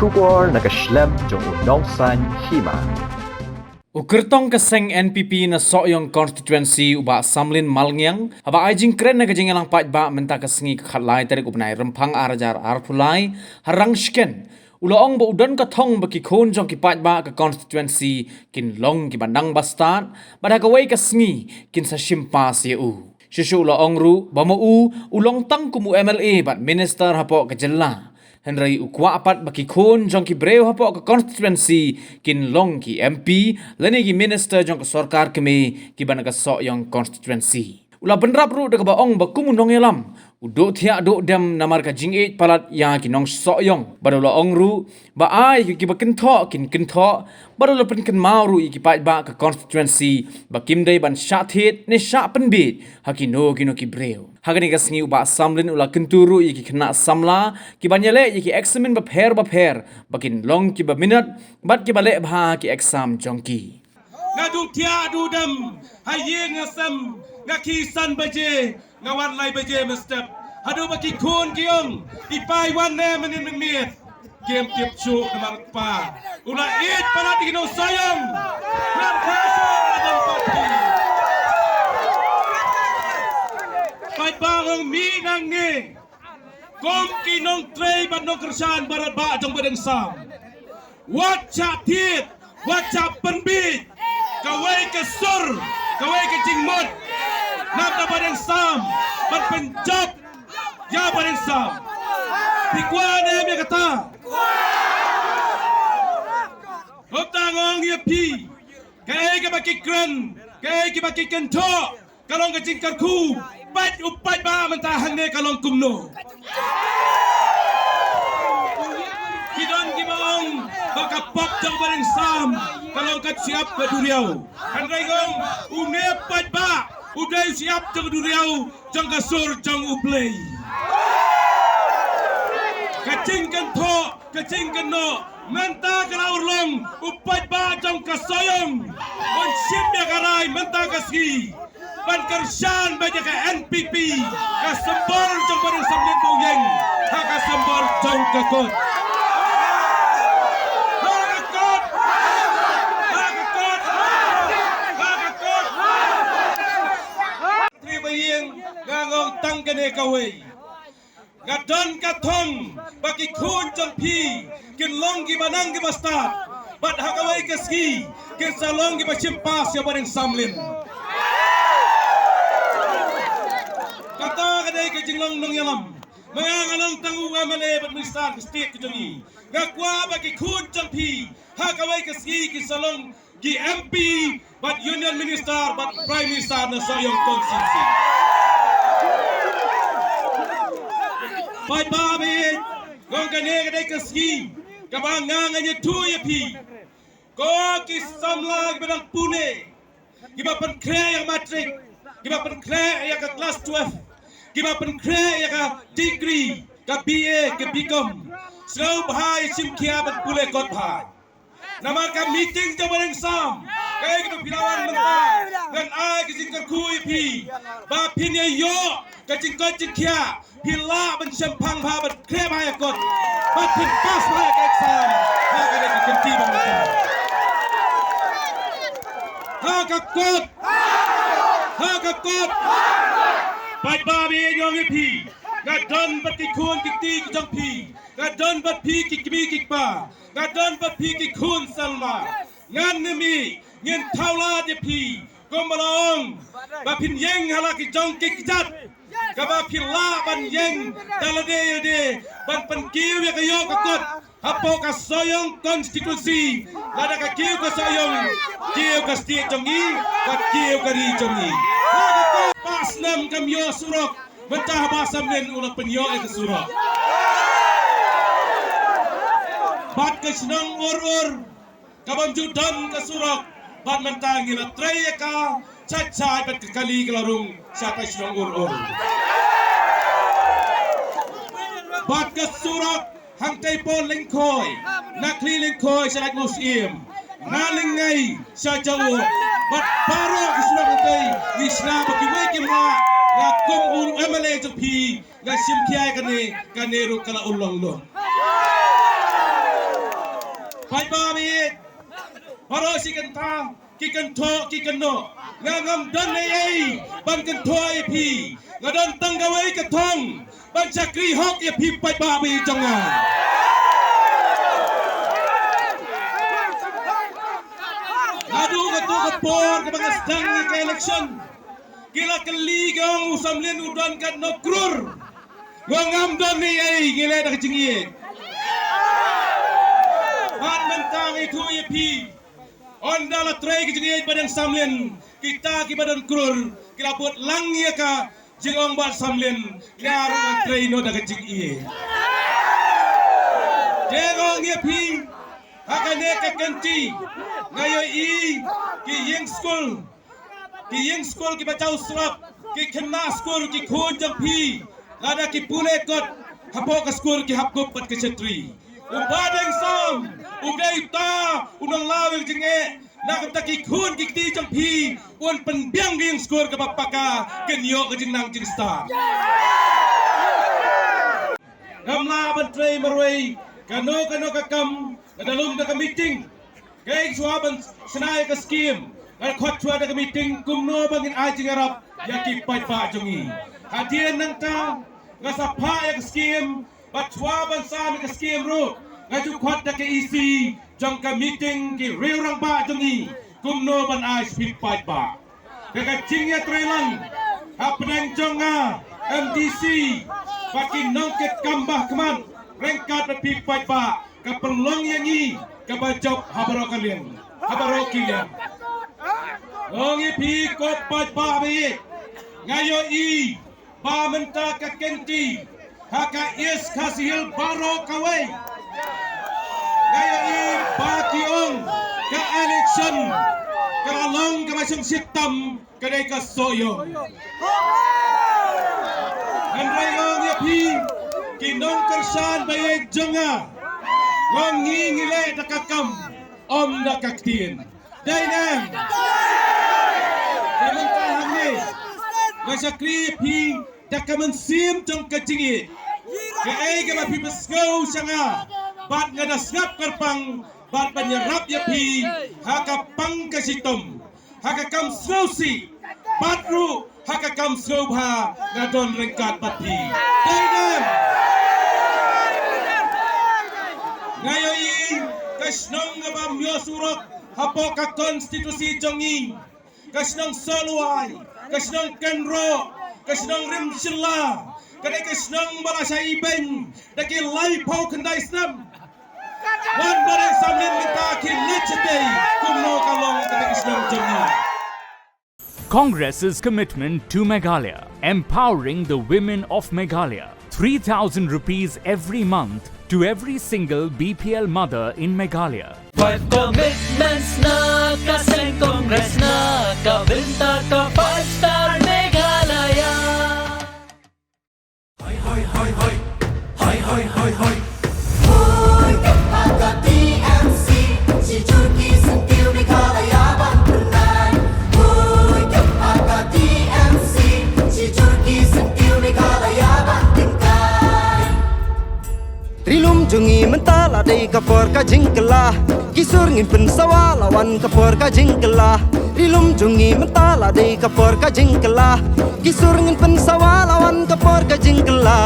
Shubor nakaslem jong unongsan hima. Ukertong kaseng NPP na soyong constituency uba samlin malngyang aba ajing kren na kajing lang pat ba menta kasengi khatlai tarik upnai rempang arajar arpulai harang shken uloong ba udan ka thong ba ki khon jong ki pat ba ka constituency kin long ki bandang bastat bada ka wei kasengi kin sa shimpa se u shushu uloong ru ba mo u ulong tang kumu MLA bat minister hapo ka jella Henry ukwa apat baki khon jong ki breu hapo ka constituency kin long ki MP lene ki minister jong ka sarkar kemi ki bana ka so yong constituency ula benrap ru de ba ong ba kumunong elam udo thia do dem namar ka jing 8 palat ya ki nong so yong badula ong ru ba ai ki ba kin tho badula pen kin mau ru ki pa ba ka constituency ba kim dei ban sha thit ne sha pen bit hakino kino ki breu hagani ka sngi ba samlin ula kenturu ki khna samla ki banyale ki examen ba pher bakin long ki ba minute bat ki bale bha ki exam jongki ngadung tia adu dam haye ngasam ngakisan baje ngawan lai baje mestep hadu baki khon kiong ipai wan ne menin miet game tip chu namar pa una it para digino sayang ram khaso adam pati pai bang mi nang ne kom kinong trei ban nong kersan barat ba jong badeng sam wacha tit wacha penbit kawai ke sur kawai ke jingmot nam da badeng sam ban penjab ya badeng sam pikwan me kata Hotangong ye pi kai ke baki kren kai ke baki kento kalong ke jingkar ku bat upat ba mentah hang ne kalong kumno kidon gibong baka pop jang badeng sam kalong kat siap ke duriau handai gong une pat ba udai siap jang duriau jang kasur jang uplay kacing kan no menta kalaur long upat ba jang kasoyong on sip ya karai menta kaski ban kersan baja ka NPP ka sembor jang badeng samlen boyeng ha ka sembor jang kakot ngangong tangkane kawai gadon kathong baki khun jang pi kin long gi banang gi bastat bat hakawai keski kin salong gi bachimpa sia bareng samlin kata kadai ke jinglong nong yalam mangangalong tangu amale bat minister state kejoni ngakwa baki khun jang pi hakawai keski kin salong gi MP bat union minister bat prime minister na sayong konstitusi pai babi gong kane kadai keski kabanga nganya tu ya pi ko ki samla bedang pune giba pen kre yang matrik giba pen kre yang ka class 12 giba pen kre yang ka degree ka BA ka BCom slow bhai simkia bat pule kot bhai namar ka meeting jo bareng sam kai ka pilawan mentah dan ai ka jingkar kui pi ba pinya yo ka jingkar jingkia pila ban sempang ba bat kre bhai kot bat pin pas bhai ka exam ha ka ka kenti bang ha ka kot bai ba bi yong pi gadon bat ki khun ki ti ki jong pi gadon bat pi ki kimi ki pa gadon bat pi ki khun salma ngan mi ngin thaula de pi gombalong ba pin yeng hala ki jong ki jat ka ba phila ban yeng dalade de ban pan kiu ya ka yo ka kot hapo ka soyong konstitusi lada ka kiu ka soyong kiu ka stik jong i ka kiu ka ri jong i pas nam kam yo surok mentah ba samnen ulah penyo ke surok bat ke senang ur kabam judan ke surok bat mentah ngila traya ka cacai bat kali kelarung siapa senang ur bat ke surok hang telepon lingkoi nakli lingkoi salat muslim naling ngai sa jawo bat paro ke surok nanti isna baki weki ma na kum ul MLA to pi na simkiai kane ru kala ulong lo Pai ba mi Haro si kan tang ki kan tho ki kan no ngam don nei ban kan thoi pi ngadon tanggawai ka thong ban chakri hok ye pi pai ba mi jonga Adu ka tu ka por ka bang stang ka election kila keligong usamlin udon kan no krur ngam don nei ngile dak jingi ban mentang itu ye pi Onda la tray ki jingi badang samlin kita ki badan krur kila buat langya ka jingong bal samlin ngaru tray no daga jingi jengong ye pi hakane ka kanti ngayo ki yeng school ki bachau surap ki khenna school ki khon jang pi lada ki pune kot hapo ka school ki hapgop pat ke chetri ubadeng sam ubdai ta unang lawe jinge nak taki khun ki ti jang pi un pen biang ding skor ka bapaka kenyo ka jing nang jing star gamla ban trei marwei kano ka kam kadalum da ka meeting kay suaban senai ka scheme al khot chua da ka meeting kumno bangin ai jing arab yaki pai pa jongi hadian nang ta ngasapa ya ka scheme bat suaban sa ka scheme ro ngaju khot da ka isi jong ka meeting ki riurang ba jongi kumno ban ai speak pai ba ka jingya trelang hapnang jonga MDC paki nongket kambah keman rengkat pi pai ba ka penglong yangi ka bajok habaro kalian ongi pi ko pai ba be ngayo I ba menta ka kenti haka is kasil baro kawai ngayo I ba kiong ka election ka long ka masang sitam ka dai ka soyo andrai ong ya pi kinong kersan bayek jonga wang ngingile dakakam om dakaktin dai nam Dalam tahap ni Masakri pi dakaman sim jong kajingi ke ai ke ba pi beskau sanga bat ngada snap karpang bat penyerap ya pi haka pang kasitom haka kam slosi batru haka kam slobha ngadon rengkat pati daidam ngayoy kasnong ngabam yosurok hapo ka konstitusi jongi kasnong soluai kasnong kenro kasnong rimsilla kadai kasnong balasa iben daki lai pau kendai snam wan barang samlin kita ki lechete kumno kalong kadai kasnong jongi Congress's commitment to Meghalaya, empowering the women of Meghalaya. 3,000 rupees every month to every single BPL mother in Meghalaya. Five commitments na kaseng Congress na kabinta ka 5-star Meghalaya. Hoy hoy hoy hoy hoy hoy hoy hoy. Hoy kapag TMC si Turkey sentil Meghalaya Bangkulay. Hoy kapag TMC si Turkey sentil Meghalaya Bangkulay. Rilum jungi mentala dei kapor ka jingkela kisur ngin pen sawalawan kapor ka jingkela rilum jungi mentala dei kapor ka jingkela kisur ngin pen sawalawan kapor ka jingkela